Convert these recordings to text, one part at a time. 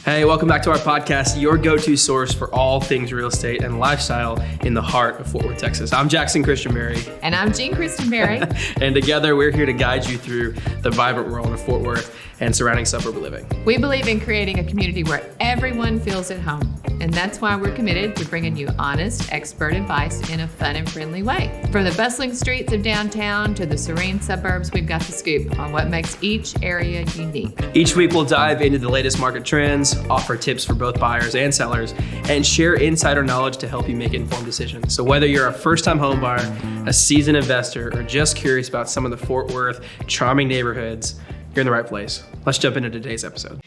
Hey, welcome back to our podcast, your go-to source for all things real estate and lifestyle in the heart of Fort Worth, Texas. I'm Jackson Christian Berry. And I'm Jean Kristen Berry. And together we're here to guide you through the vibrant world of Fort Worth and surrounding suburb living. We believe in creating a community where everyone feels at home. And that's why we're committed to bringing you honest, expert advice in a fun and friendly way. From the bustling streets of downtown to the serene suburbs, we've got the scoop on what makes each area unique. Each week we'll dive into the latest market trends, offer tips for both buyers and sellers, and share insider knowledge to help you make informed decisions. So whether you're a first-time home buyer, a seasoned investor, or just curious about some of the Fort Worth charming neighborhoods, you're in the right place. Let's jump into today's episode.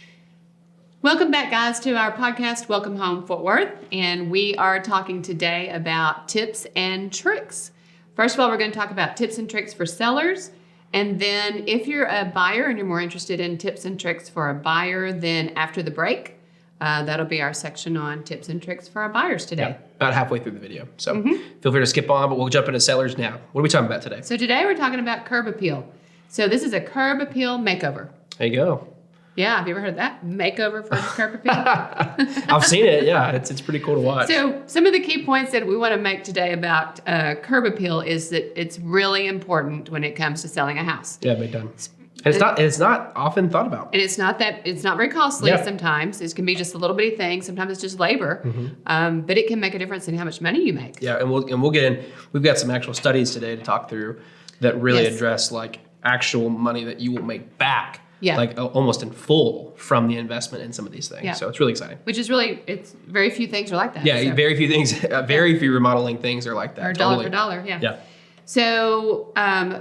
Welcome back, guys, to our podcast, Welcome Home Fort Worth. And we are talking today about tips and tricks. First of all, we're going to talk about tips and tricks for sellers. And then if you're a buyer and you're more interested in tips and tricks for a buyer, then after the break, that'll be our section on tips and tricks for our buyers today. Yeah, about halfway through the video. So feel free to skip on, but we'll jump into sellers now. What are we talking about today? So today we're talking about curb appeal. So this is a curb appeal makeover. There you go. Yeah, have you ever heard of that? Makeover for curb appeal? I've seen it, yeah. It's pretty cool to watch. So some of the key points that we want to make today about curb appeal is that it's really important when it comes to selling a house. Yeah, big time. And it's not often thought about. And it's not very costly sometimes. It can be just a little bitty thing. Sometimes it's just labor. But it can make a difference in how much money you make. Yeah, and we'll get in. We've got some actual studies today to talk through that really address like actual money that you will make back. Yeah. Like almost in full from the investment in some of these things. Yeah. So it's really exciting. Which is it's very few things are like that. Yeah, so. Very few things, very few remodeling things are like that. Or dollar for dollar, yeah. So,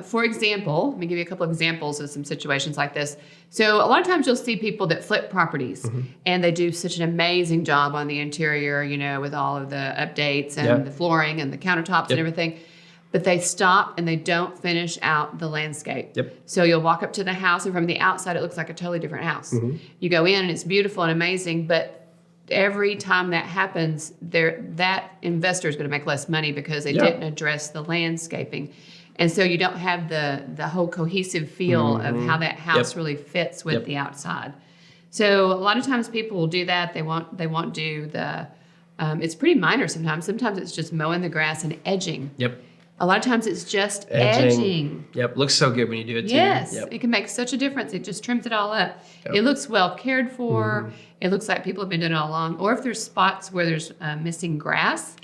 for example, let me give you a couple of examples of some situations like this. So a lot of times you'll see people that flip properties and they do such an amazing job on the interior, with all of the updates and the flooring and the countertops and everything. But they stop and they don't finish out the landscape. So you'll walk up to the house and from the outside, it looks like a totally different house. You go in and it's beautiful and amazing, but every time that happens, that investor is going to make less money because they didn't address the landscaping. And so you don't have the whole cohesive feel of how that house really fits with the outside. So a lot of times people will do that. They won't do the, it's pretty minor sometimes. Sometimes it's just mowing the grass and edging. A lot of times it's just edging. Looks so good when you do it too. Yes, it can make such a difference. It just trims it all up. It looks well cared for. It looks like people have been doing it all along. Or if there's spots where there's missing grass,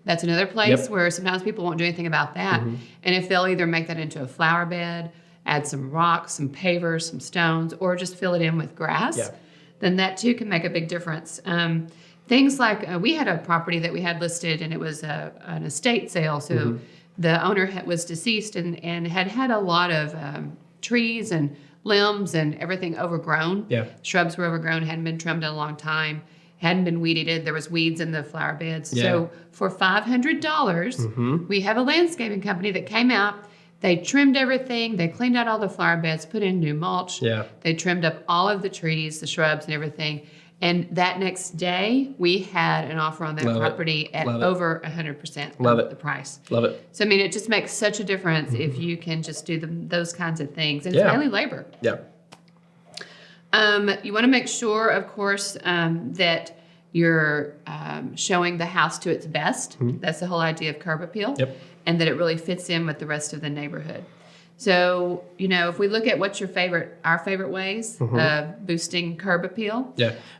that's another place where sometimes people won't do anything about that. And if they'll either make that into a flower bed, add some rocks, some pavers, some stones, or just fill it in with grass, then that too can make a big difference. Things like we had a property that we had listed and it was an estate sale. So the owner was deceased and had a lot of trees and limbs and everything overgrown. Shrubs were overgrown, hadn't been trimmed in a long time, hadn't been weeded. There was weeds in the flower beds. So for $500, we have a landscaping company that came out. They trimmed everything. They cleaned out all the flower beds, put in new mulch. They trimmed up all of the trees, the shrubs and everything. And that next day, we had an offer on that property at over 100% of the price. Love it. So, I mean, it just makes such a difference if you can just do those kinds of things. And it's mainly labor. You want to make sure, of course, that you're showing the house to its best. That's the whole idea of curb appeal. And that it really fits in with the rest of the neighborhood. So, if we look at what's our favorite ways of boosting curb appeal.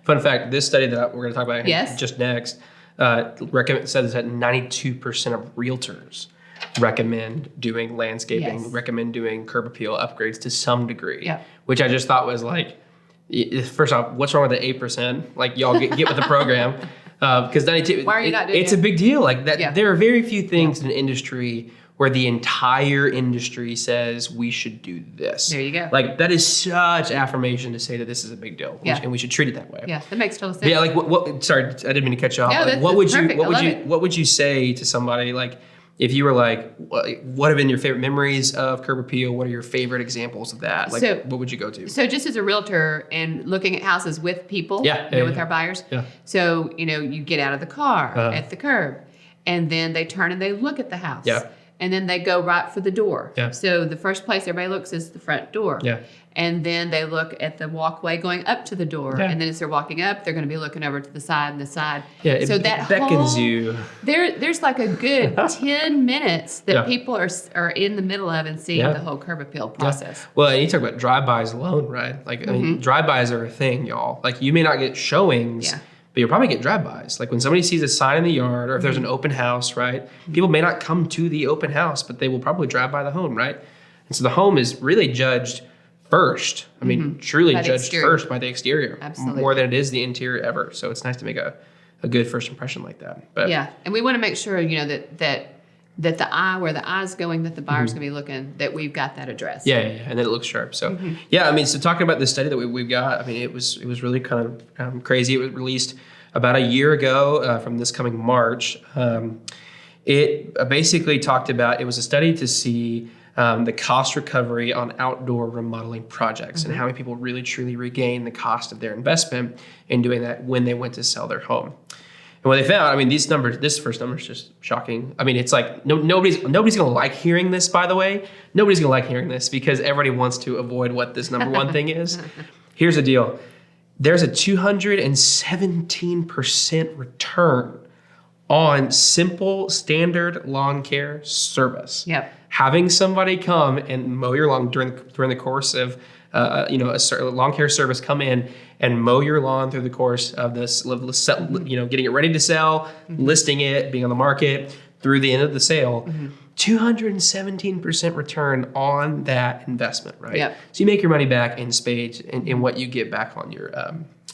Fun fact, this study that we're going to talk about just next says that 92% of realtors recommend doing landscaping, recommend doing curb appeal upgrades to some degree, which I just thought was like, first off, what's wrong with the 8%? Like, y'all get with the program. Because 92, why are you not doing it's a big deal. Like that, there are very few things in an industry where the entire industry says we should do this. There you go. Like that is such affirmation to say that this is a big deal, and we should treat it that way. Yeah, that makes total sense. Yeah, like what? Sorry, I didn't mean to cut you off. No, like, what would you say to somebody like if you were like, what have been your favorite memories of curb appeal? What are your favorite examples of that? Like, what would you go to? So just as a realtor and looking at houses with people, with our buyers. So, you get out of the car at the curb and then they turn and they look at the house. and then they go right for the door. Yeah. So the first place everybody looks is the front door. Yeah. And then they look at the walkway going up to the door. Yeah. And then as they're walking up, they're going to be looking over to the side and the side. Yeah, so it beckons you. There's like a good 10 minutes that people are in the middle of and seeing the whole curb appeal process. Yeah. Well, and you talk about drive-bys alone, right? Like, I mean, drive-bys are a thing, y'all. Like, you may not get showings, but you'll probably get drive-bys. Like when somebody sees a sign in the yard, or if there's an open house, right? People may not come to the open house, but they will probably drive by the home, right? And so the home is really judged first. I mean, truly judged first by the exterior. Absolutely. More than it is the interior ever. So it's nice to make a good first impression like that. But yeah, and we want to make sure, that the eye, where the eye's going, that the buyer's going to be looking, that we've got that addressed. Yeah, and then it looks sharp. So yeah, I mean, so talking about this study that we've got, I mean, it was really kind of crazy. It was released about a year ago from this coming March. It basically talked about, it was a study to see the cost recovery on outdoor remodeling projects and how many people really truly regain the cost of their investment in doing that when they went to sell their home. And what they found, I mean, this first number is just shocking. I mean, it's like nobody's going to like hearing this, by the way. Nobody's going to like hearing this because everybody wants to avoid what this number one thing is. Here's the deal. There's a 217% return on simple standard lawn care service. Yep. Having somebody come and mow your lawn during the course of a lawn care service, come in and mow your lawn through the course of this, getting it ready to sell, listing it, being on the market through the end of the sale. 217% return on that investment, right? Yep. So you make your money back in spades in what you get back on your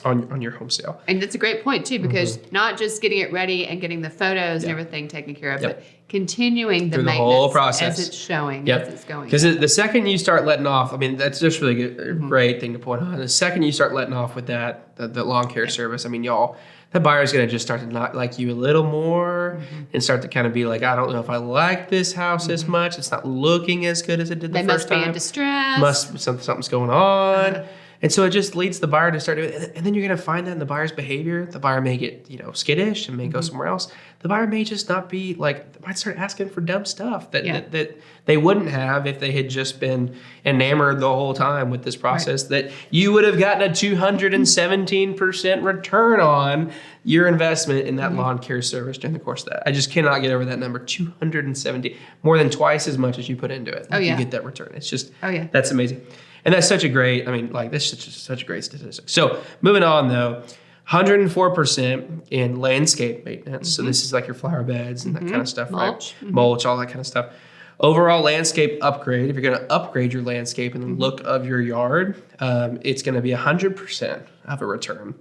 on your home sale. And that's a great point too, because not just getting it ready and getting the photos and everything taken care of, but continuing the through the maintenance whole process as it's showing, as it's going. Because the second you start letting off, I mean, that's just really a great thing to point out. The second you start letting off with that, the lawn care service, I mean, y'all, that buyer's going to just start to not like you a little more and start to kind of be like, I don't know if I like this house as much. It's not looking as good as it did the first time. They must be in distress. Something's going on. And so it just leads the buyer to start doing it. And then you're going to find that in the buyer's behavior. The buyer may get, skittish and may go somewhere else. The buyer may just not be like, they might start asking for dumb stuff that they wouldn't have if they had just been enamored the whole time with this process, that you would have gotten a 217% return on your investment in that lawn care service during the course of that. I just cannot get over that number. 270, more than twice as much as you put into it. You get that return. It's just, that's amazing. And that's such a great, this is just such a great statistic. So moving on though, 104% in landscape maintenance. So this is like your flower beds and that kind of stuff, mulch. Right? Mulch, all that kind of stuff. Overall landscape upgrade, if you're going to upgrade your landscape and the look of your yard, it's going to be 100% of a return.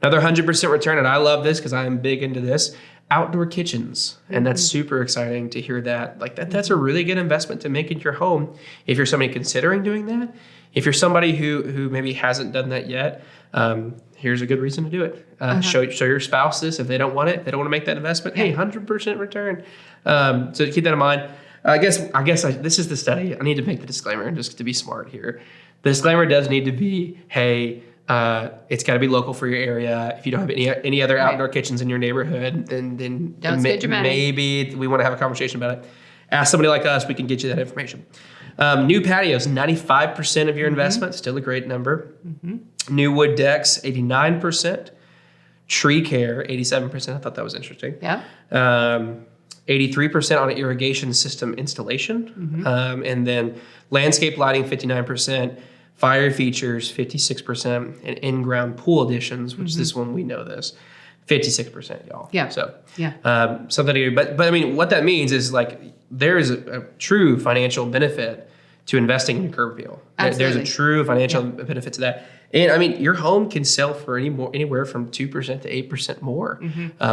Another 100% return, and I love this because I am big into this, outdoor kitchens. And that's super exciting to hear that. Like that's a really good investment to make in your home if you're somebody considering doing that. If you're somebody who maybe hasn't done that yet, here's a good reason to do it. Show your spouse this if they don't want it. They don't want to make that investment. Hey, 100% return. So keep that in mind. I guess this is the study. I need to make the disclaimer just to be smart here. The disclaimer does need to be, hey, it's got to be local for your area. If you don't have any other outdoor kitchens in your neighborhood, then don't spend your money. Maybe we want to have a conversation about it. Ask somebody like us. We can get you that information. New patios, 95% of your investment, still a great number. New wood decks, 89%. Tree care, 87%. I thought that was interesting. Yeah. 83% on an irrigation system installation. And then landscape lighting, 59%. Fire features, 56%. And in-ground pool additions, which this one we know this, 56%, y'all. Yeah. So something to do. But I mean, what that means is like there is a true financial benefit to investing in a curb appeal. There's a true financial benefit to that. And I mean, your home can sell for anywhere from 2% to 8% more,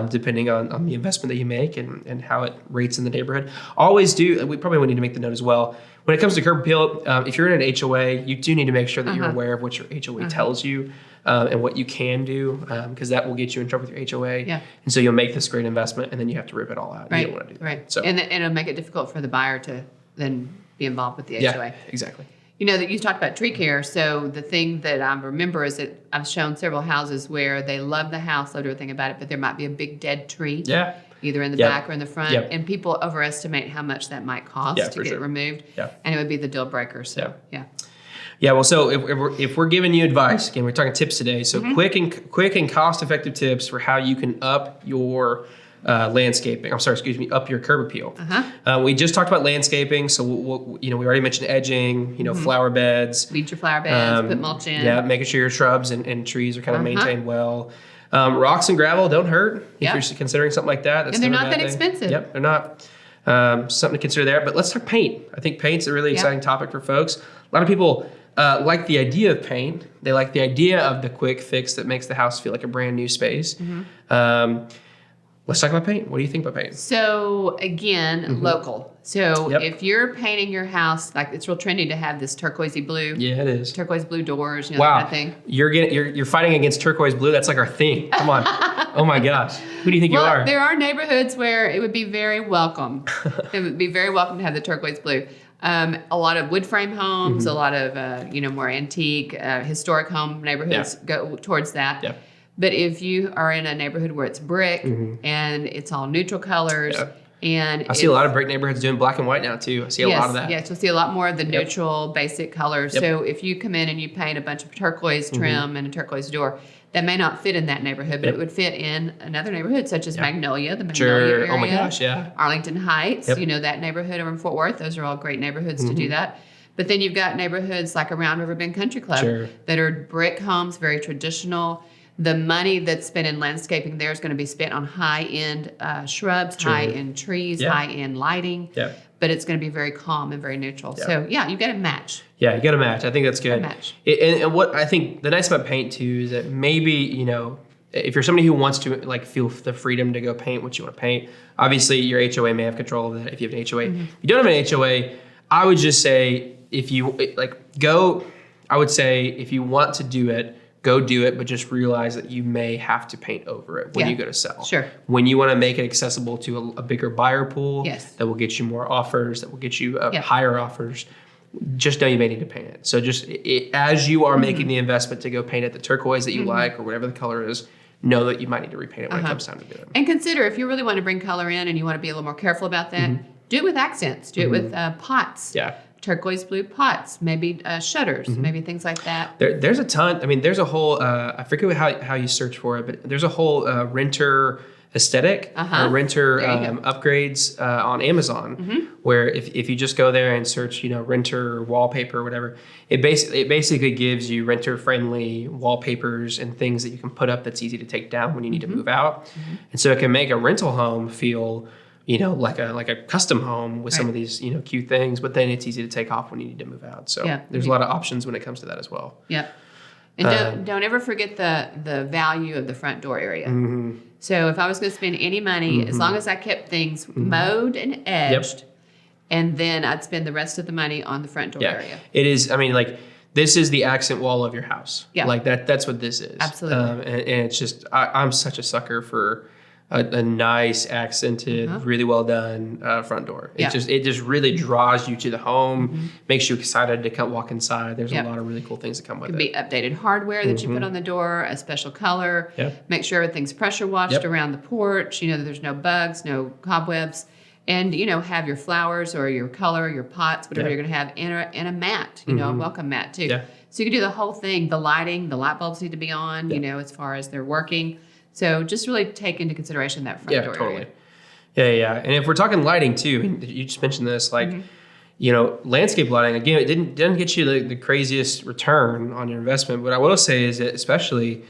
depending on the investment that you make and how it rates in the neighborhood. Always do, we probably need to make the note as well. When it comes to curb appeal, if you're in an HOA, you do need to make sure that you're aware of what your HOA tells you and what you can do, because that will get you in trouble with your HOA. Yeah. And so you'll make this great investment and then you have to rip it all out. Right. You don't want to do that. Right. So, and it'll make it difficult for the buyer to then be involved with the HOA. Yeah, exactly. That you talked about tree care. So the thing that I remember is that I've shown several houses where they love the house, love everything about it, but there might be a big dead tree. Yeah. either in the back or in the front. And people overestimate how much that might cost to get removed. And it would be the deal breaker. So, Yeah, well, so if we're giving you advice, again, we're talking tips today. So quick and cost-effective tips for how you can up your landscaping. Up your curb appeal. We just talked about landscaping, so we already mentioned edging. Flower beds. Weed your flower beds. Put mulch in. Yeah, making sure your shrubs and trees are kind of maintained well. Rocks and gravel don't hurt if you're considering something like that. That's and they're not that expensive. Yep, they're not. Something to consider there. But let's talk paint. I think paint's a really exciting topic for folks. A lot of people like the idea of paint. They like the idea of the quick fix that makes the house feel like a brand new space. Let's talk about paint. What do you think about paint? So again, local. So if you're painting your house, like it's real trendy to have this turquoisey blue. Yeah, it is. Turquoise blue doors, that kind of thing. You're fighting against turquoise blue. That's like our thing. Come on. Oh my gosh. Who do you think you are? There are neighborhoods where it would be very welcome. It would be very welcome to have the turquoise blue. A lot of wood frame homes, a lot of more antique, historic home neighborhoods go towards that. Yeah. But if you are in a neighborhood where it's brick and it's all neutral colors, and I see a lot of brick neighborhoods doing black and white now too. I see a lot of that. Yes, you'll see a lot more of the neutral, basic colors. So if you come in and you paint a bunch of turquoise trim and a turquoise door, that may not fit in that neighborhood, but it would fit in another neighborhood, such as Magnolia, the Magnolia area. Oh my gosh, Arlington Heights, that neighborhood over in Fort Worth. Those are all great neighborhoods to do that. But then you've got neighborhoods like around Riverbend Country Club that are brick homes, very traditional. The money that's spent in landscaping there is going to be spent on high-end shrubs, high-end trees, high-end lighting. Yeah. But it's going to be very calm and very neutral. Yeah. So, you've got to match. Yeah, you got to match. I think that's good. Match. And what I think the nice about paint, too, is that maybe, if you're somebody who wants to feel the freedom to go paint what you want to paint, obviously your HOA may have control of that if you have an HOA. If you don't have an HOA, I would just say if you want to do it, go do it, but just realize that you may have to paint over it when you go to sell. Sure. When you want to make it accessible to a bigger buyer pool that will get you more offers, that will get you higher offers, just know you may need to paint it. So just as you are making the investment to go paint it the turquoise that you like or whatever the color is, know that you might need to repaint it when it comes time to do it. And consider if you really want to bring color in and you want to be a little more careful about that, do it with accents. Do it with pots. Yeah. Turquoise blue pots, maybe shutters, maybe things like that. There's a ton. I mean, there's a whole, I forget how you search for it, but there's a whole renter aesthetic, renter upgrades on Amazon, where if you just go there and search, renter wallpaper or whatever, it basically gives you renter-friendly wallpapers and things that you can put up that's easy to take down when you need to move out. And so it can make a rental home feel like a custom home with some of these, cute things, but then it's easy to take off when you need to move out. So there's a lot of options when it comes to that as well. Yeah. And don't ever forget the value of the front door area. So if I was going to spend any money, as long as I kept things mowed and edged, and then I'd spend the rest of the money on the front door area. It is, this is the accent wall of your house. Yeah. That's what this is. Absolutely. And it's just, I'm such a sucker for a nice accented, really well done front door. It just really draws you to the home, makes you excited to come walk inside. There's a lot of really cool things that come with it. Could be updated hardware that you put on the door, a special color. Make sure everything's pressure washed around the porch. That there's no bugs, no cobwebs, and have your flowers or your color, your pots, whatever you're going to have, and a mat. A welcome mat too. So you can do the whole thing. The lighting, the light bulbs need to be on. As far as they're working. So just really take into consideration that front door totally. area. Yeah. And if we're talking lighting too, you just mentioned this, landscape lighting, again, it didn't get you the craziest return on your investment. What I will say is that especially,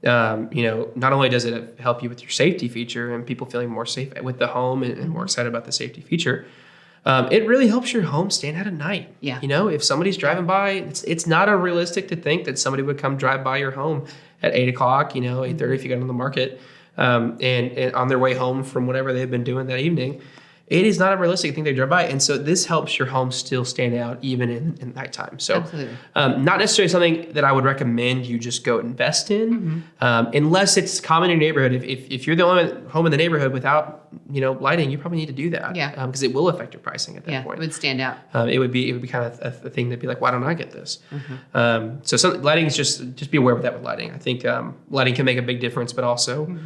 not only does it help you with your safety feature and people feeling more safe with the home and more excited about the safety feature, it really helps your home stand out at night. Yeah. If somebody's driving by, it's not unrealistic to think that somebody would come drive by your home at 8 o'clock, 8:30 if you got on the market, and on their way home from whatever they've been doing that evening. It is not unrealistic to think they drive by. And so this helps your home still stand out even in nighttime. So not necessarily something that I would recommend you just go invest in, unless it's common in your neighborhood. If you're the only home in the neighborhood without lighting, you probably need to do that. Yeah. Because it will affect your pricing at that point. It would stand out. It would be kind of a thing that'd be like, why don't I get this? So lighting is just be aware of that with lighting. I think lighting can make a big difference, but also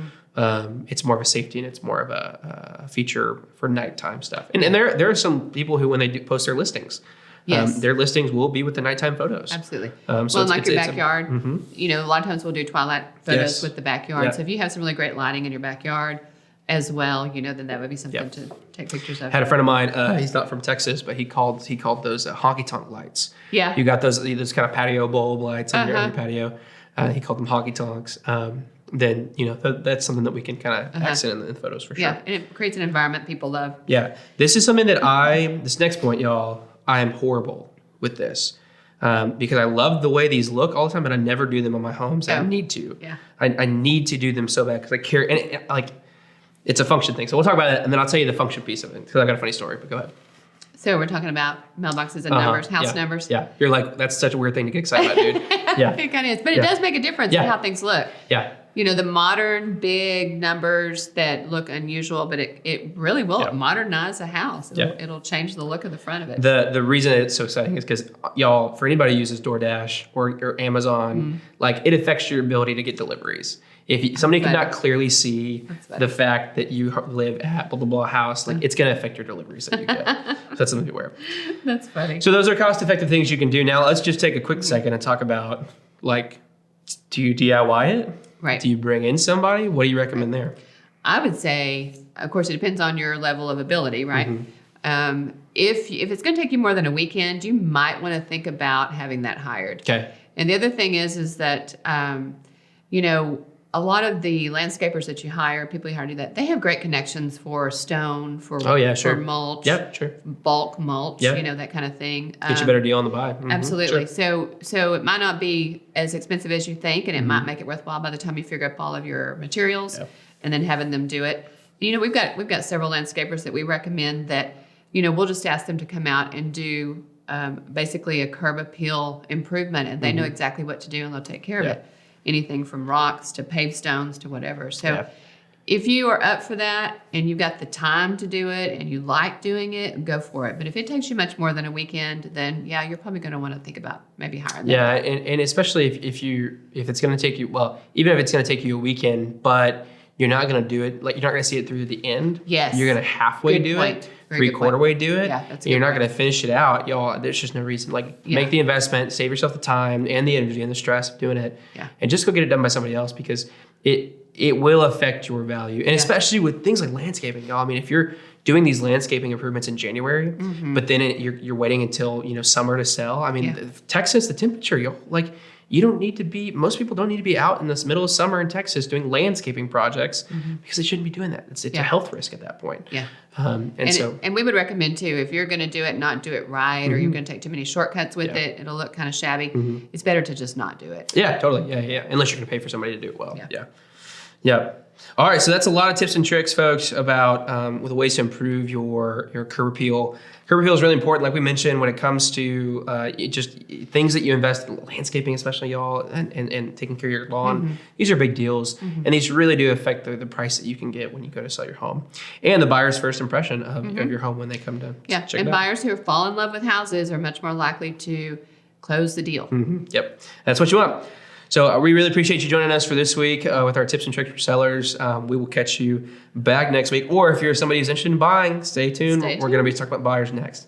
It's more of a safety and it's more of a feature for nighttime stuff. And there are some people who, when they do post their listings, their listings will be with the nighttime photos. Absolutely. So in your backyard, a lot of times we'll do twilight photos with the backyard. Yeah. So if you have some really great lighting in your backyard as well, then that would be something to take pictures of. Had a friend of mine, he's not from Texas, but he called those honky tonk lights. Yeah. You got those kind of patio bulb lights on your patio. He called them honky tonks. Then that's something that we can kind of accent in the photos for sure. Yeah, and it creates an environment people love. Yeah, this is something that this next point, y'all, I am horrible with this because I love the way these look all the time, but I never do them on my homes. I need to. Yeah, I need to do them so bad because I care, and it's a function thing. So we'll talk about that, and then I'll tell you the function piece of it because I've got a funny story. But go ahead. So we're talking about mailboxes and numbers, house numbers. Yeah, you're like, that's such a weird thing to get excited about, dude. Yeah, it kind of is, but it does make a difference in how things look. Yeah. The modern big numbers that look unusual, but it really will modernize a house. It'll change the look of the front of it. The reason it's so exciting is because y'all, for anybody who uses DoorDash or Amazon, it affects your ability to get deliveries. If somebody cannot clearly see the fact that you live at blah, blah, blah house, it's going to affect your deliveries that you get. So that's something to be aware of. That's funny. So those are cost-effective things you can do. Now let's just take a quick second and talk about, do you DIY it? Right. Do you bring in somebody? What do you recommend there? I would say, of course, it depends on your level of ability, right? If it's going to take you more than a weekend, you might want to think about having that hired. Okay. And the other thing is that, a lot of the landscapers that you hire, people you hire to do that, they have great connections for stone, for mulch, bulk mulch, that kind of thing. Get you a better deal on the buy. Absolutely. Sure. So it might not be as expensive as you think, and it might make it worthwhile by the time you figure up all of your materials and then having them do it. We've got several landscapers that we recommend that, we'll just ask them to come out and do basically a curb appeal improvement, and they know exactly what to do, and they'll take care of it. Anything from rocks to paved stones to whatever. So if you are up for that and you've got the time to do it and you like doing it, go for it. But if it takes you much more than a weekend, then you're probably going to want to think about maybe hiring them. Yeah, and especially if it's going to take you, even if it's going to take you a weekend, but you're not going to do it, you're not going to see it through the end. Yes. You're going to halfway do it, three-quarter way do it. Yeah, that's you're not going to finish it out. Y'all, there's just no reason. Make the investment, save yourself the time and the energy and the stress of doing it. Yeah. And just go get it done by somebody else because it will affect your value. And especially with things like landscaping, y'all. I mean, if you're doing these landscaping improvements in January, but then you're waiting until, summer to sell. I mean, Texas, the temperature, you don't need to be, most people don't need to be out in the middle of summer in Texas doing landscaping projects because they shouldn't be doing that. It's a health risk at that point. Yeah. And we would recommend too, if you're going to do it, not do it right, or you're going to take too many shortcuts with it, it'll look kind of shabby. It's better to just not do it. Yeah, totally. Yeah. Unless you're going to pay for somebody to do it well. Yeah. All right, so that's a lot of tips and tricks, folks, about with ways to improve your curb appeal. Curb appeal is really important, like we mentioned, when it comes to just things that you invest in, landscaping especially, y'all, and taking care of your lawn. These are big deals, and these really do affect the price that you can get when you go to sell your home. And the buyer's first impression of your home when they come to check it out. And buyers who fall in love with houses are much more likely to close the deal. Yep, that's what you want. So we really appreciate you joining us for this week with our tips and tricks for sellers. We will catch you back next week. Or if you're somebody who's interested in buying, stay tuned. We're going to be talking about buyers next.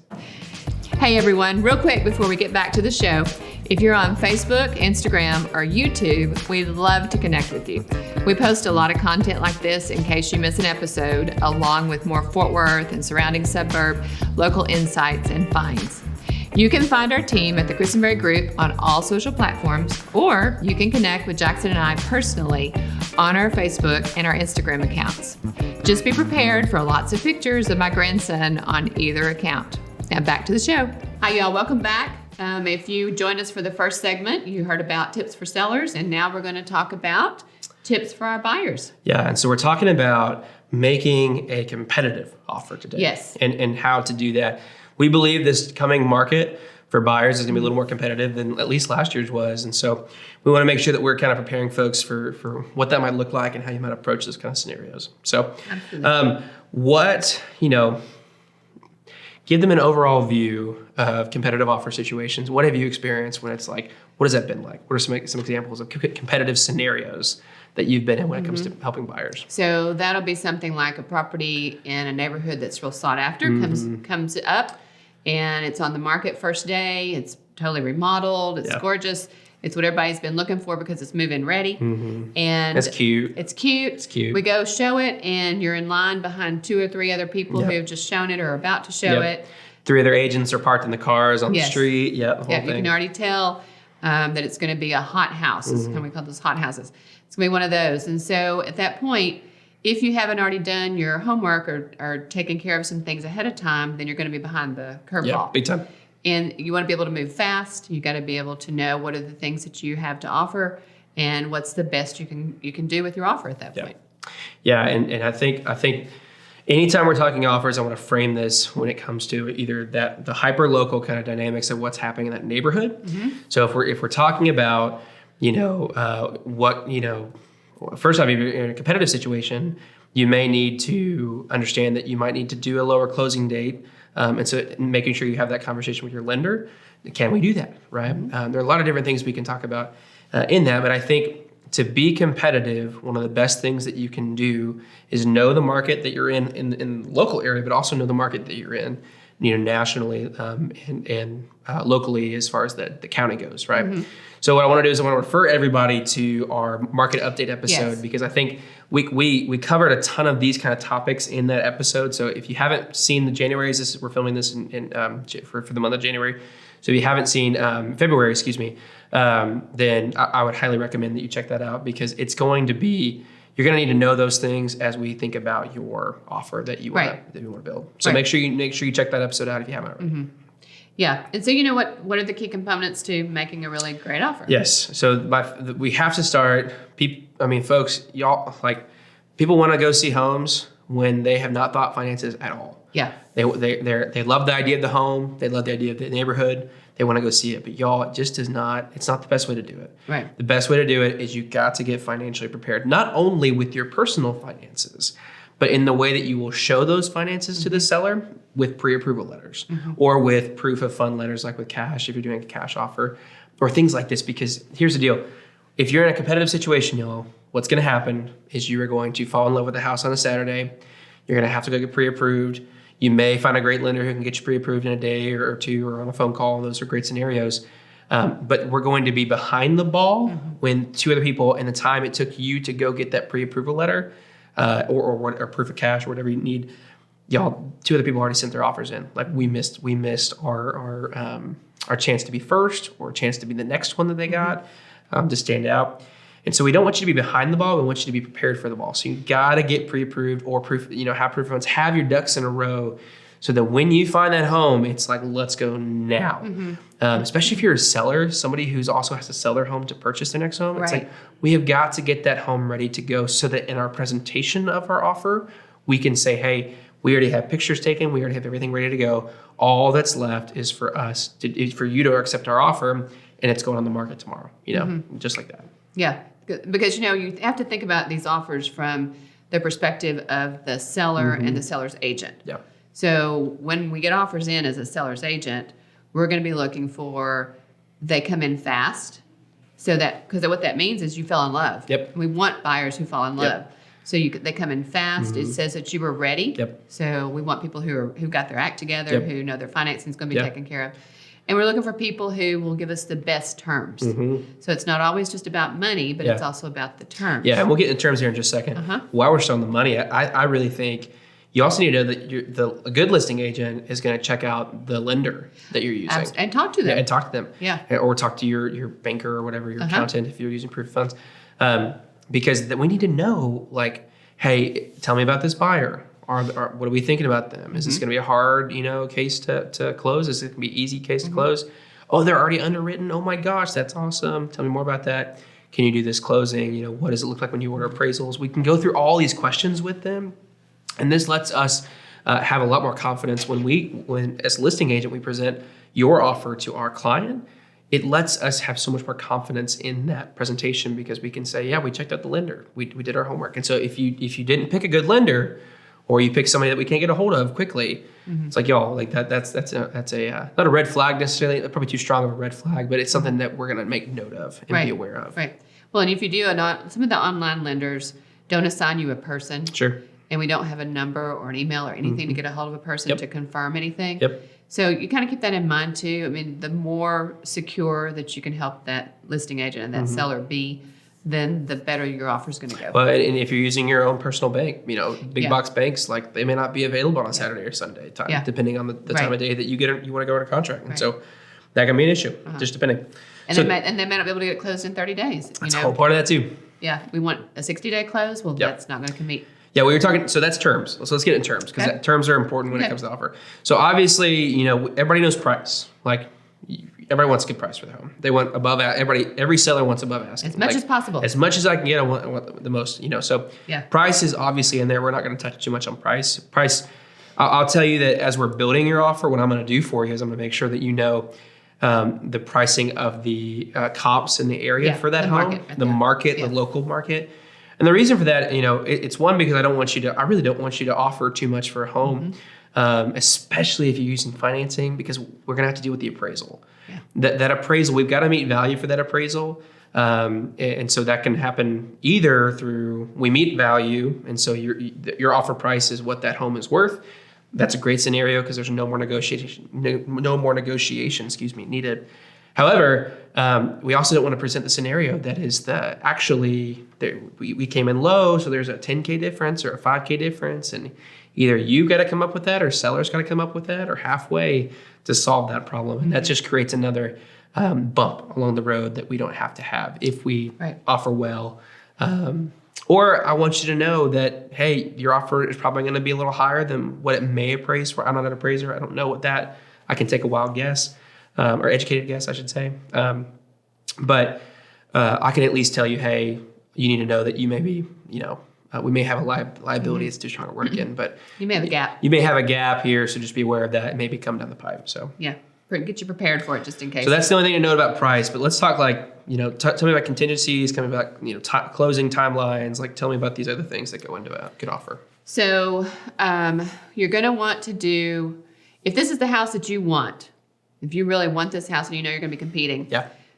Hey, everyone. Real quick before we get back to the show, if you're on Facebook, Instagram, or YouTube, we'd love to connect with you. We post a lot of content like this in case you miss an episode, along with more Fort Worth and surrounding suburb local insights and finds. You can find our team at the Christenberry Group on all social platforms, or you can connect with Jackson and I personally on our Facebook and our Instagram accounts. Just be prepared for lots of pictures of my grandson on either account. Now back to the show. Hi, y'all. Welcome back. If you joined us for the first segment, you heard about tips for sellers, and now we're going to talk about tips for our buyers. Yeah, and so we're talking about making a competitive offer today. Yes. And how to do that. We believe this coming market for buyers is going to be a little more competitive than at least last year's was. And so we want to make sure that we're kind of preparing folks for what that might look like and how you might approach those kind of scenarios. So give them an overall view of competitive offer situations. What have you experienced when it's like, what has that been like? What are some examples of competitive scenarios that you've been in when it comes to helping buyers. So that'll be something like a property in a neighborhood that's real sought after, comes up, and it's on the market first day. It's totally remodeled. It's gorgeous. It's what everybody's been looking for because it's move-in ready. And it's cute. It's cute. It's cute. We go show it, and you're in line behind 2 or 3 other people who have just shown it or are about to show it. 3 other agents are parked in the cars on the street. The whole thing. You can already tell that it's going to be a hot house. It's we call those hot houses. It's going to be one of those. And so at that point, if you haven't already done your homework or taken care of some things ahead of time, then you're going to be behind the curveball. Yeah, big time. And you want to be able to move fast. You got to be able to know what are the things that you have to offer and what's the best you can do with your offer at that point. Yeah, and I think anytime we're talking offers, I want to frame this when it comes to either the hyper local kind of dynamics of what's happening in that neighborhood. So if we're talking about first off, if you're in a competitive situation, you may need to understand that you might need to do a lower closing date. And so making sure you have that conversation with your lender. Can we do that, right? There are a lot of different things we can talk about in that, but I think to be competitive, one of the best things that you can do is know the market that you're in the local area, but also know the market that you're in, nationally and locally as far as the county goes, right? So what I want to do is I want to refer everybody to our market update episode because I think we covered a ton of these kind of topics in that episode. So if you haven't seen the January's, we're filming this for the month of January. So if you haven't seen February, then I would highly recommend that you check that out because it's going to be, you're going to need to know those things as we think about your offer that you want to build. So make sure you check that episode out if you haven't already. Yeah, and so what are the key components to making a really great offer? Yes, so we have to start. Folks, y'all people want to go see homes when they have not thought finances at all. Yeah, they love the idea of the home. They love the idea of the neighborhood. They want to go see it, but y'all, it just is not. It's not the best way to do it. Right. The best way to do it is you got to get financially prepared, not only with your personal finances, but in the way that you will show those finances to the seller with pre-approval letters or with proof of fund letters, like with cash, if you're doing a cash offer or things like this. Because here's the deal. If you're in a competitive situation, y'all, what's going to happen is you are going to fall in love with the house on a Saturday. You're going to have to go get pre-approved. You may find a great lender who can get you pre-approved in a day or 2 or on a phone call. Those are great scenarios. But we're going to be behind the ball when 2 other people and the time it took you to go get that pre-approval letter or proof of cash or whatever you need, y'all, 2 other people already sent their offers in. Like we missed our chance to be first or a chance to be the next one that they got to stand out. And so we don't want you to be behind the ball. We want you to be prepared for the ball. So you got to get pre-approved or have proof of funds, have your ducks in a row so that when you find that home, it's like, let's go now. Especially if you're a seller, somebody who's also has to sell their home to purchase their next home. It's like, we have got to get that home ready to go so that in our presentation of our offer, we can say, hey, we already have pictures taken. We already have everything ready to go. All that's left is for for you to accept our offer, and it's going on the market tomorrow, just like that. Yeah, because, you have to think about these offers from the perspective of the seller and the seller's agent. Yeah. So when we get offers in as a seller's agent, we're going to be looking for they come in fast. So because what that means is you fell in love. Yep. We want buyers who fall in love. So they come in fast. It says that you were ready. Yep. So we want people who got their act together, who know their financing is going to be taken care of. And we're looking for people who will give us the best terms. So it's not always just about money, but it's also about the terms. Yeah, and we'll get into terms here in just a second. While we're still on the money, I really think you also need to know that a good listing agent is going to check out the lender that you're using. And talk to them. Yeah, and talk to them. Yeah. Or talk to your banker or whatever, your accountant, if you're using proof of funds. Because we need to know, hey, tell me about this buyer. What are we thinking about them? Is this going to be a hard, case to close? Is it going to be an easy case to close? Oh, they're already underwritten. Oh my gosh, that's awesome. Tell me more about that. Can you do this closing? What does it look like when you order appraisals? We can go through all these questions with them. And this lets us have a lot more confidence when as a listing agent, we present your offer to our client. It lets us have so much more confidence in that presentation because we can say, yeah, we checked out the lender. We did our homework. And so if you didn't pick a good lender, or you pick somebody that we can't get a hold of quickly, it's like, y'all, that's a not a red flag necessarily, probably too strong of a red flag, but it's something that we're going to make note of and be aware of. Right. Well, and if you do, some of the online lenders don't assign you a person. Sure. And we don't have a number or an email or anything to get a hold of a person to confirm anything. Yep. So you kind of keep that in mind too. I mean, the more secure that you can help that listing agent and that seller be, then the better your offer is going to go. Well, and if you're using your own personal bank, big box banks, like they may not be available on a Saturday or Sunday time, depending on the time of day that you want to go under contract. And so that can be an issue, just depending. And, they may not be able to get it closed in 30 days. That's a whole part of that too. Yeah, we want a 60-day close. Well, that's not going to meet. Yeah, we were talking, so that's terms. So let's get in terms, because terms are important when it comes to offer. So obviously, everybody knows price. Like, everybody wants a good price for their home. They want above, every seller wants above asking. As much as possible. As much as I can get, I want the most, So price is obviously in there. We're not going to touch too much on price. I'll tell you that as we're building your offer, what I'm going to do for you is I'm going to make sure that you know the pricing of the comps in the area for that home, the local market. And the reason for that, it's one, because I really don't want you to offer too much for a home, especially if you're using financing, because we're going to have to deal with the appraisal. Yeah. That appraisal, we've got to meet value for that appraisal. And so that can happen either through, we meet value, and so your offer price is what that home is worth. That's a great scenario because there's no more negotiation needed. However, we also don't want to present the scenario that is we came in low, so there's a 10K difference or a 5K difference, and either you got to come up with that, or seller's got to come up with that, or halfway to solve that problem, and that just creates another bump along the road that we don't have to have if we offer well. Or I want you to know that, hey, your offer is probably going to be a little higher than what it may appraise for. I'm not an appraiser. I don't know what that. I can take a wild guess. Or educated guess, I should say. But I can at least tell you, hey, you need to know that you may be, we may have a liability it's too strong to work in, but you may have a gap. You may have a gap here, so just be aware of that. It may be come down the pipe. So get you prepared for it just in case. So that's the only thing to note about price. But let's talk tell me about contingencies, tell me about closing timelines. Like, tell me about these other things that go into a good offer. So you're going to want to do, if this is the house that you want. If you really want this house and you're going to be competing,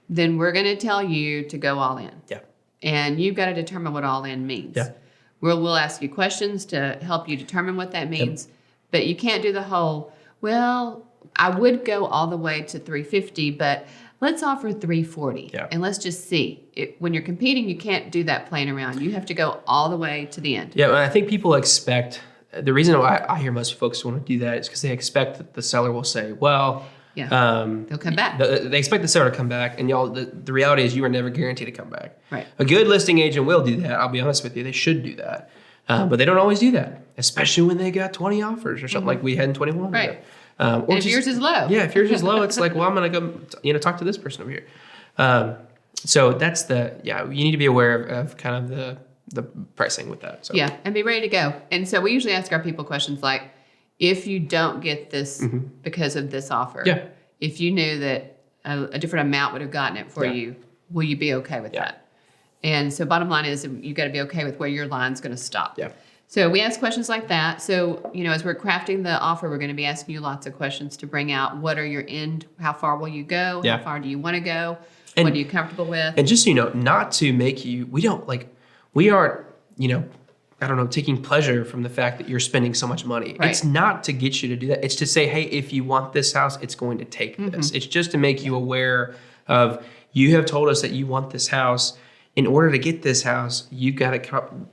then we're going to tell you to go all in. Yeah. And you've got to determine what all in means. Yeah. We'll ask you questions to help you determine what that means. Yep. But you can't do the whole, well, I would go all the way to 350, but let's offer 340. Yeah. And let's just see. When you're competing, you can't do that playing around. You have to go all the way to the end. Yeah, and I think people expect, the reason why I hear most folks want to do that is because they expect that the seller will say, well, they'll come back. They expect the seller to come back, and the reality is you are never guaranteed to come back. Right. A good listing agent will do that. I'll be honest with you. They should do that. But they don't always do that, especially when they got 20 offers or something like we had in 21. Right. Or if yours is low. Yeah, if yours is low, it's like, well, I'm going to go talk to this person over here. So that's you need to be aware of kind of the pricing with that. So. Yeah, and be ready to go. And so we usually ask our people questions like, if you don't get this because of this offer, if you knew that a different amount would have gotten it for you, will you be okay with that? And so bottom line is you got to be okay with where your line's going to stop. Yeah. So we ask questions like that. So, as we're crafting the offer, we're going to be asking you lots of questions to bring out what are your end, how far will you go? Yeah. How far do you want to go? And what are you comfortable with? And just, not to make you, we aren't, taking pleasure from the fact that you're spending so much money. Right. It's not to get you to do that. It's to say, hey, if you want this house, it's going to take this. It's just to make you aware of, you have told us that you want this house. In order to get this house, you've got to come.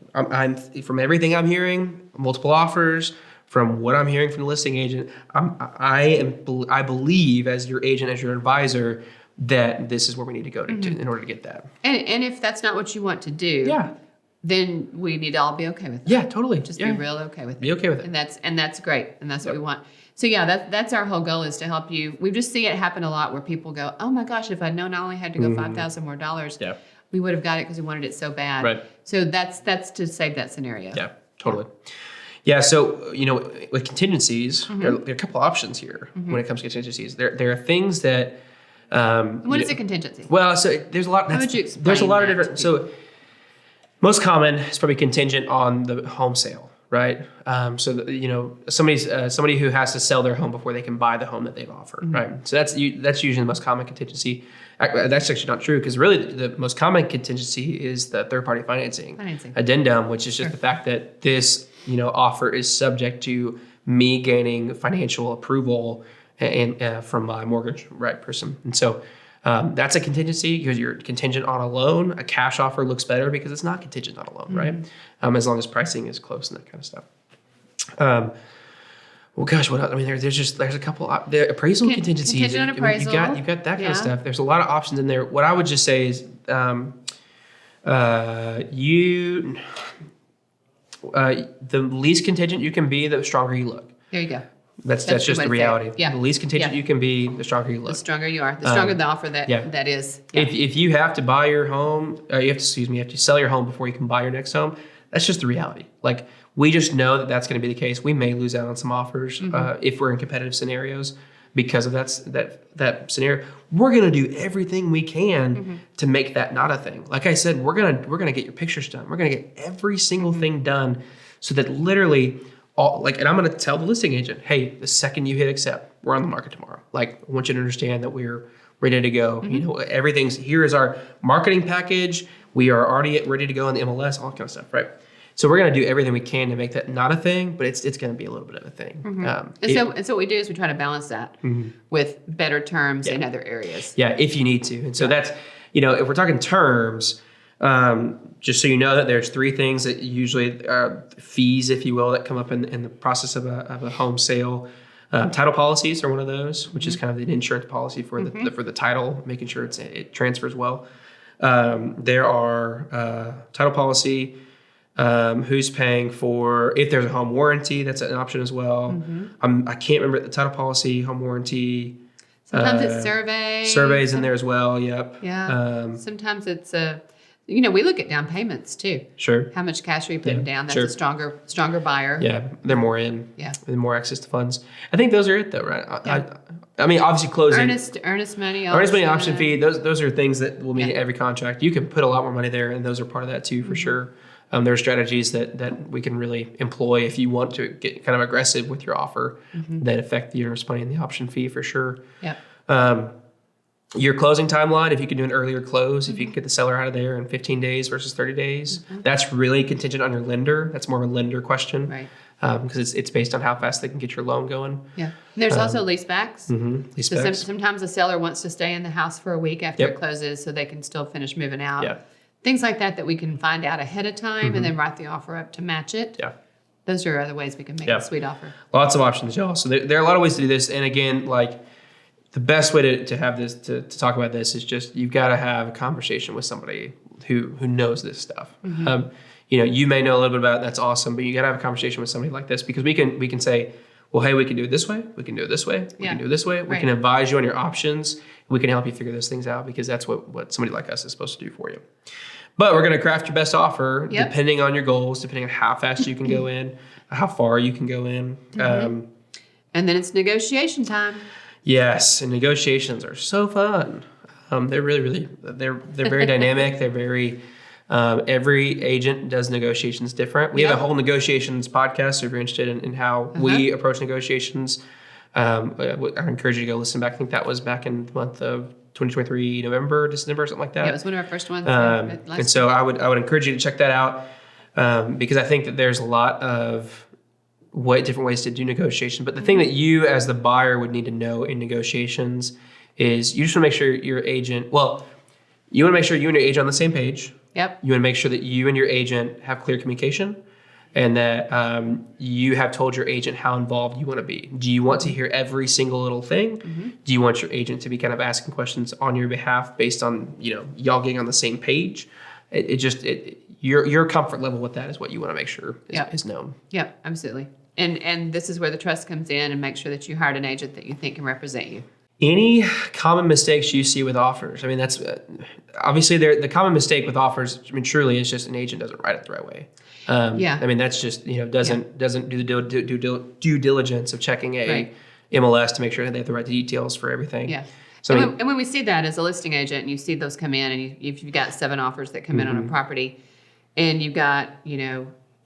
From everything I'm hearing, multiple offers, from what I'm hearing from the listing agent, I believe as your agent, as your advisor, that this is where we need to go to in order to get that. And if that's not what you want to do, then we need to all be okay with it. Yeah, totally. Just be real okay with it. Be okay with it. And that's great. And that's what we want. So that's our whole goal, is to help you. We just see it happen a lot where people go, oh my gosh, if I'd known I only had to go $5,000 more, we would have got it because we wanted it so bad. Right. So that's to save that scenario. Yeah, totally. Yeah, so, with contingencies, there are a couple options here when it comes to contingencies. There are things that... what is a contingency? Well, so there's a lot... How would you explain There's a lot of different... So most common is probably contingent on the home sale. right? So that, somebody who has to sell their home before they can buy the home that they've offered, right? So that's usually the most common contingency. That's actually not true, because really the most common contingency is the third-party financing addendum, which is just the fact that this offer is subject to me gaining financial approval and from my mortgage person. And so that's a contingency, because you're contingent on a loan. A cash offer looks better because it's not contingent on a loan, right? As long as pricing is close and that kind of stuff. Well, gosh, what else? I mean, there's a couple. The appraisal contingencies. Contingent on appraisal. You've got that kind of stuff. There's a lot of options in there. What I would just say is, the least contingent you can be, the stronger you look. There you go. That's just the reality. Yeah. The least contingent you can be, the stronger you look. The stronger you are, the stronger the offer that is. Yeah. If you have to buy your home, you have to sell your home before you can buy your next home. That's just the reality. Like, we just know that that's going to be the case. We may lose out on some offers if we're in competitive scenarios because of that scenario. We're going to do everything we can to make that not a thing. Like I said, we're gonna get your pictures done. We're gonna get every single thing done, so that literally and I'm going to tell the listing agent, hey, the second you hit accept, we're on the market tomorrow. Like, I want you to understand that we're ready to go. Here is our marketing package. We are already ready to go on the MLS, all that kind of stuff, right? So we're going to do everything we can to make that not a thing, but it's going to be a little bit of a thing. And so what we do is we try to balance that with better terms in other areas. Yeah, if you need to. And so that's, if we're talking terms, just so you know that there's three things that usually are fees, if you will, that come up in the process of a home sale. Title policies are one of those, which is kind of an insurance policy for the title, making sure it transfers well. There are title policy, who's paying for, if there's a home warranty, that's an option as well. I can't remember the title policy, home warranty. Sometimes it's surveys. Surveys in there as well, yep. Yeah. Sometimes it's we look at down payments too. Sure. How much cash are you putting down? That's a stronger buyer. Yeah, they're more in. Yeah. They're more access to funds. I think those are it though, right? I mean, obviously closing. Earnest money. Earnest money option fee. Those are things that will meet every contract. You can put a lot more money there, and those are part of that too, for sure. There are strategies that we can really employ if you want to get kind of aggressive with your offer that affect the earnest money and the option fee, for sure. Yeah. Your closing timeline, if you can do an earlier close, if you can get the seller out of there in 15 days versus 30 days, that's really contingent on your lender. That's more of a lender question. Right. Because it's based on how fast they can get your loan going. Yeah. And there's also leasebacks. Leasebacks. So sometimes the seller wants to stay in the house for a week after it closes so they can still finish moving out. Yeah. Things like that we can find out ahead of time and then write the offer up to match it. Yeah. Those are other ways we can make a sweet offer. Lots of options, y'all. So there are a lot of ways to do this. And again, like, the best way to have this, to talk about this, is just, you've got to have a conversation with somebody who knows this stuff. You may know a little bit about it, that's awesome, but you got to have a conversation with somebody like this, because we can say, well, hey, we can do it this way, we can do it this way, we can do it this way, we can advise you on your options, we can help you figure those things out, because that's what somebody like us is supposed to do for you. But we're going to craft your best offer depending on your goals, depending on how fast you can go in, how far you can go in. And then it's negotiation time. Yes, and negotiations are so fun. They're really, they're very dynamic. They're very, every agent does negotiations different. We have a whole negotiations podcast, so if you're interested in how we approach negotiations, I encourage you to go listen back. I think that was back in the month of 2023, November, December, something like that. Yeah, it was one of our first ones. And so I would encourage you to check that out, because I think that there's a lot of different ways to do negotiation. But the thing that you as the buyer would need to know in negotiations is, you just want to make sure your agent, you want to make sure you and your agent are on the same page. Yep. You want to make sure that you and your agent have clear communication, and that you have told your agent how involved you want to be. Do you want to hear every single little thing? Do you want your agent to be kind of asking questions on your behalf based on, y'all getting on the same page? Your comfort level with that is what you want to make sure is known. Yep, absolutely. And this is where the trust comes in, and make sure that you hired an agent that you think can represent you. Any common mistakes you see with offers? I mean, that's obviously the common mistake with offers. I mean, truly, is just an agent doesn't write it the right way. I mean, that's just doesn't do the due diligence of checking a MLS to make sure that they have the right details for everything. Yeah. So and when we see that as a listing agent, and you see those come in, and if you've got 7 offers that come in on a property, and you've got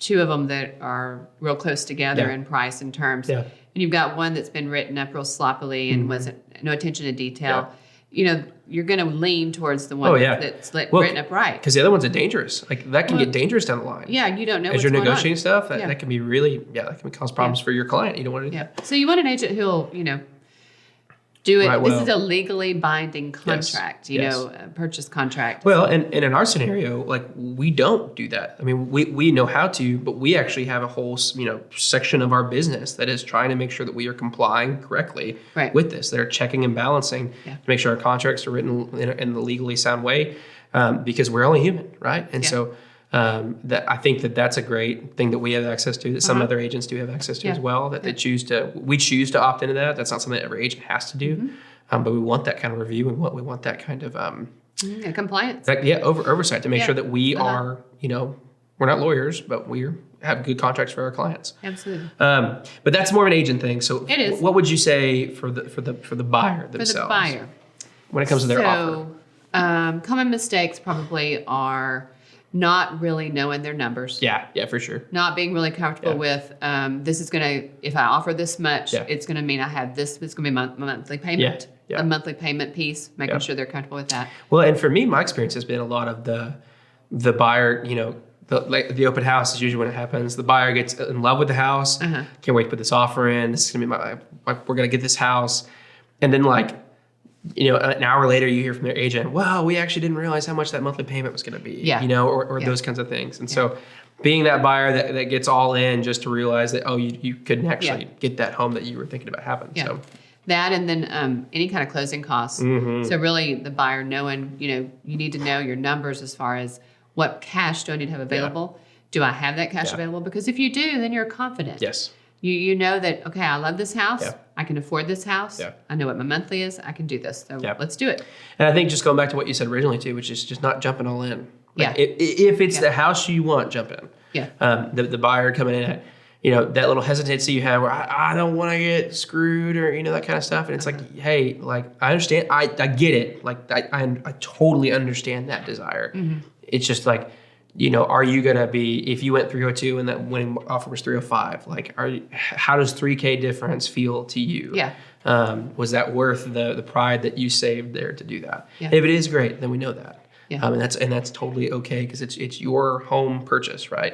two of them that are real close together in price and terms. Yeah. And you've got one that's been written up real sloppily and wasn't no attention to detail. Yeah. You're going to lean towards the one that's written up right. Because the other ones are dangerous. Like that can get dangerous down the line. Yeah, you don't know as you're negotiating stuff. That can be really, that can cause problems for your client. You don't want to do that. So you want an agent who'll, do it. Right, this is a legally binding contract, a purchase contract. Well, and in our scenario, like we don't do that. I mean, we know how to, but we actually have a whole, section of our business that is trying to make sure that we are complying correctly with this. They're checking and balancing to make sure our contracts are written in the legally sound way, because we're only human, right? And so that I think that's a great thing that we have access to, that some other agents do have access to as well, that we choose to opt into that. That's not something that every agent has to do, but we want that kind of review and we want that kind of compliance. Oversight to make sure that we are, we're not lawyers, but we have good contracts for our clients. Absolutely. But that's more of an agent thing. So it is. What would you say for the buyer themselves? For the buyer. When it comes to their offer? Common mistakes probably are not really knowing their numbers. Yeah, for sure. Not being really comfortable with, this is going to, if I offer this much, it's going to mean I have this, it's going to be my monthly payment, a monthly payment piece, making sure they're comfortable with that. Well, and for me, my experience has been a lot of the buyer, the open house is usually when it happens. The buyer gets in love with the house. Can't wait to put this offer in. This is going to be we're going to get this house. And then an hour later you hear from their agent, well, we actually didn't realize how much that monthly payment was going to be, or those kinds of things. And so being that buyer that gets all in just to realize that, you couldn't actually get that home that you were thinking about having. So that, and then any kind of closing costs. So really the buyer knowing, you need to know your numbers as far as what cash do I need to have available? Do I have that cash available? Because if you do, then you're confident. Yes. You know that, okay, I love this house. Yeah. I can afford this house. Yeah. I know what my monthly is. I can do this. So let's do it. And I think just going back to what you said originally too, which is just not jumping all in. Like if it's the house you want, jump in. Yeah. The buyer coming in at, that little hesitancy you have where I don't want to get screwed or, that kind of stuff. And it's like, hey, I understand. I get it. I totally understand that desire. It's just like, are you going to be, if you went 302 and that winning offer was 305, how does 3K difference feel to you? Yeah. Was that worth the pride that you saved there to do that? Yeah. If it is, great, then we know that. Yeah. And that's totally okay because it's your home purchase, right?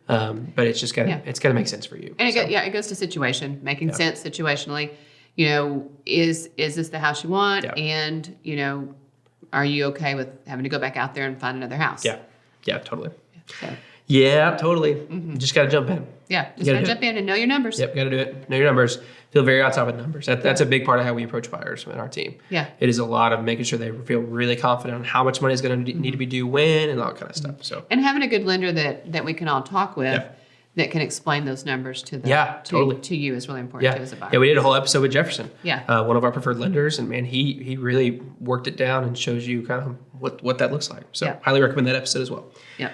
But it's just it's gotta make sense for you. And it goes to situation, making sense situationally. Is this the house you want? Yeah. And are you okay with having to go back out there and find another house? Yeah, totally. So. Yeah, totally. Just got to jump in. Yeah, just got to jump in and know your numbers. Yep, got to do it. Know your numbers. Feel very on top of numbers. That's a big part of how we approach buyers in our team. Yeah. It is a lot of making sure they feel really confident on how much money is going to need to be due when and all that kind of stuff. So. And having a good lender that we can all talk with that can explain those numbers to to you is really important too as a buyer. Yeah, we did a whole episode with Jefferson. Yeah. One of our preferred lenders, and man, he really worked it down and shows you kind of what that looks like. So highly recommend that episode as well. Yeah.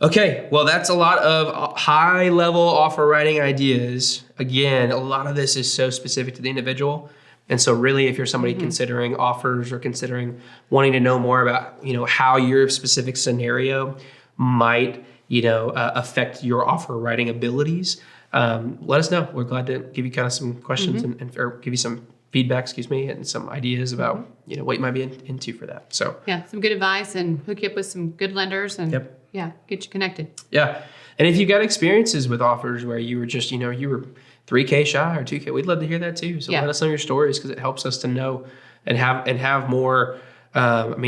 Okay, well, that's a lot of high-level offer writing ideas. Again, a lot of this is so specific to the individual. And so really, if you're somebody considering offers or considering wanting to know more about, how your specific scenario might, affect your offer writing abilities, let us know. We're glad to give you kind of some questions and or give you some feedback, and some ideas about, what you might be into for that. So some good advice and hook you up with some good lenders and get you connected. Yeah. And if you've got experiences with offers where you were just, you were 3K shy or 2K, we'd love to hear that too. So let us know your stories because it helps us to know and have more,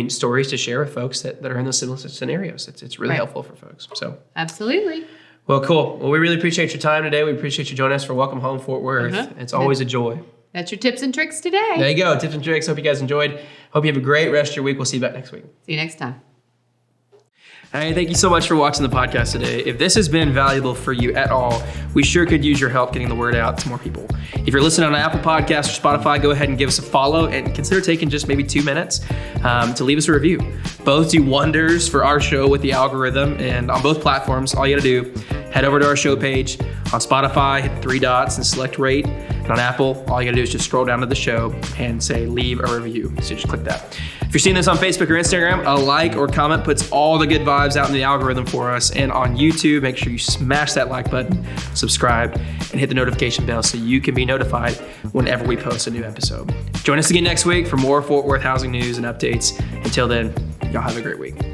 stories to share with folks that are in those similar scenarios. It's really helpful for folks. So absolutely. Well, cool. Well, we really appreciate your time today. We appreciate you joining us for Welcome Home Fort Worth. It's always a joy. That's your tips and tricks today. There you go. Tips and tricks. Hope you guys enjoyed. Hope you have a great rest of your week. We'll see you back next week. See you next time. Hey, thank you so much for watching the podcast today. If this has been valuable for you at all, we sure could use your help getting the word out to more people. If you're listening on Apple Podcasts or Spotify, go ahead and give us a follow and consider taking just maybe 2 minutes to leave us a review. Both do wonders for our show with the algorithm, and on both platforms, all you gotta do, head over to our show page. On Spotify, hit 3 dots and select rate. And on Apple, all you gotta do is just scroll down to the show and say leave a review. So just click that. If you're seeing this on Facebook or Instagram, a like or comment puts all the good vibes out in the algorithm for us. And on YouTube, make sure you smash that like button, subscribe, and hit the notification bell so you can be notified whenever we post a new episode. Join us again next week for more Fort Worth housing news and updates. Until then, y'all have a great week.